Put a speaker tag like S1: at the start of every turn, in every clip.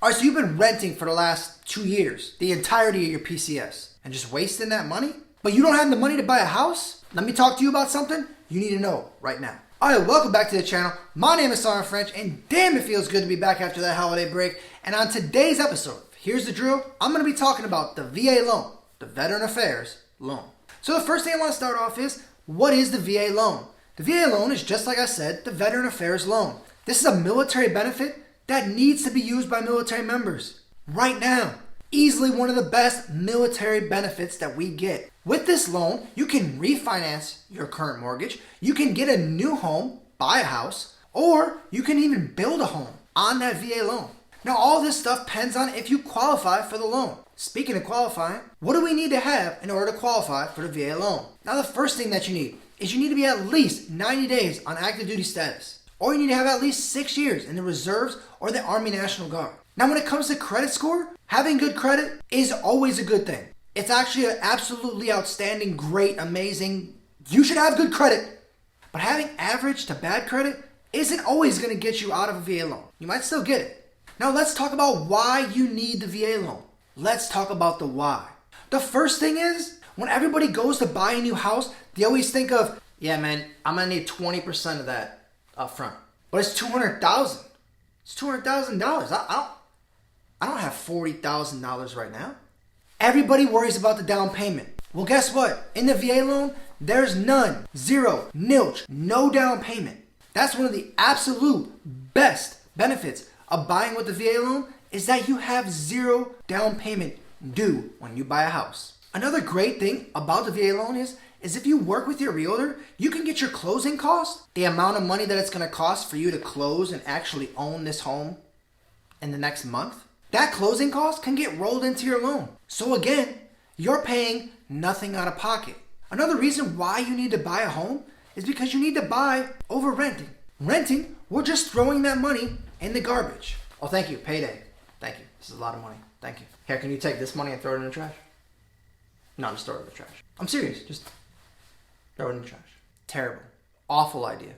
S1: All right, so you've been renting for the last 2 years, the entirety of your PCS, and just wasting that money? But you don't have the money to buy a house? Let me talk to you about something you need to know right now. All right, welcome back to the channel. My name is Sergeant French, and damn, it feels good to be back after that holiday break. And on today's episode, here's the drill. I'm going to be talking about the VA loan, the Veteran Affairs loan. So the first thing I want to start off is, what is the VA loan? The VA loan is, just like I said, the Veteran Affairs loan. This is a military benefit that needs to be used by military members right now. Easily one of the best military benefits that we get. With this loan, you can refinance your current mortgage, you can get a new home, buy a house, or you can even build a home on that VA loan. Now, all this stuff depends on if you qualify for the loan. Speaking of qualifying, what do we need to have in order to qualify for the VA loan? Now, the first thing that you need is you need to be at least 90 days on active duty status, or you need to have at least 6 years in the reserves or the Army National Guard. Now, when it comes to credit score, having good credit is always a good thing. It's actually an absolutely outstanding, great, amazing. You should have good credit. But having average to bad credit isn't always going to get you out of a VA loan. You might still get it. Now, let's talk about why you need the VA loan. Let's talk about the why. The first thing is, when everybody goes to buy a new house, they always think of, yeah, man, I'm going to need 20% of that up front. But it's $200,000. It's $200,000. I don't have $40,000 right now. Everybody worries about the down payment. Well, guess what? In the VA loan, there's none, zero, nilch, no down payment. That's one of the absolute best benefits of buying with the VA loan, is that you have zero down payment due when you buy a house. Another great thing about the VA loan is if you work with your realtor, you can get your closing costs, the amount of money that it's going to cost for you to close and actually own this home in the next month. That closing cost can get rolled into your loan. So again, you're paying nothing out of pocket. Another reason why you need to buy a home is because you need to buy over renting. Renting, we're just throwing that money in the garbage. Oh, thank you, payday. Thank you. This is a lot of money. Thank you. Here, can you take this money and throw it in the trash? No, just throw it in the trash. I'm serious. Just throw it in the trash. Terrible. Awful idea.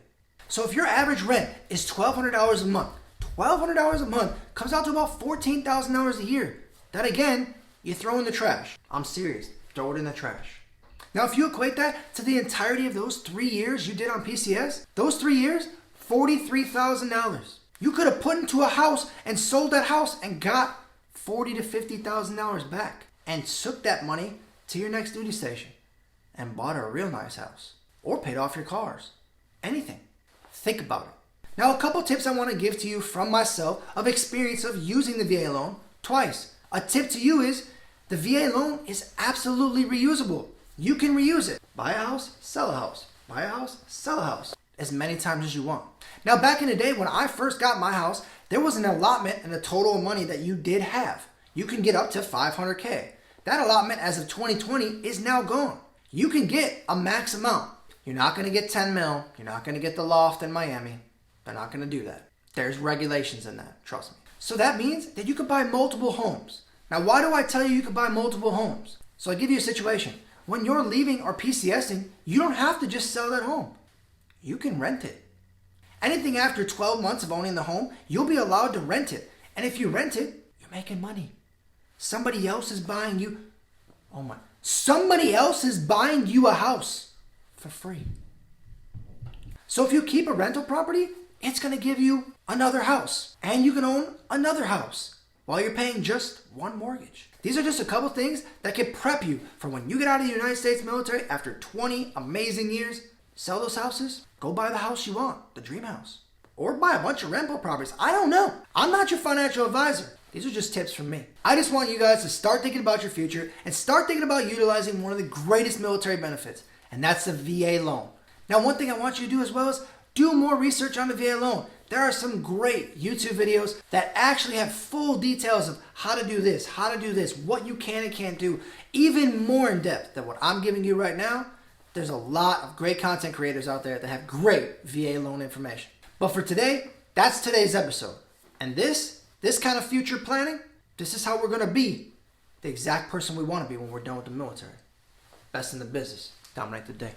S1: So if your average rent is $1,200 a month, $1,200 a month comes out to about $14,000 a year. That again, you throw in the trash. I'm serious. Throw it in the trash. Now, if you equate that to the entirety of those 3 years you did on PCS, those 3 years, $43,000. You could have put into a house and sold that house and got $40,000 to $50,000 back and took that money to your next duty station and bought a real nice house or paid off your cars. Anything. Think about it. Now, a couple tips I want to give to you from myself of experience of using the VA loan twice. A tip to you is the VA loan is absolutely reusable. You can reuse it. Buy a house, sell a house. Buy a house, sell a house. As many times as you want. Now, back in the day when I first got my house, there was an allotment and a total of money that you did have. You can get up to $500K. That allotment as of 2020 is now gone. You can get a max amount. You're not going to get 10 mil. You're not going to get the loft in Miami. They're not going to do that. There's regulations in that, trust me. So that means that you could buy multiple homes. Now, why do I tell you can buy multiple homes? So I give you a situation. When you're leaving or PCSing, you don't have to just sell that home. You can rent it. Anything after 12 months of owning the home, you'll be allowed to rent it. And if you rent it, you're making money. Somebody else is buying you, somebody else is buying you a house for free. So if you keep a rental property, it's going to give you another house. And you can own another house while you're paying just one mortgage. These are just a couple things that can prep you for when you get out of the United States military after 20 amazing years. Sell those houses, go buy the house you want, the dream house. Or buy a bunch of rental properties. I don't know. I'm not your financial advisor. These are just tips from me. I just want you guys to start thinking about your future and start thinking about utilizing one of the greatest military benefits, and that's the VA loan. Now, one thing I want you to do as well is do more research on the VA loan. There are some great YouTube videos that actually have full details of how to do this, what you can and can't do, even more in depth than what I'm giving you right now. There's a lot of great content creators out there that have great VA loan information. But for today, that's today's episode. And this kind of future planning, this is how we're going to be the exact person we want to be when we're done with the military. Best in the business. Dominate the day.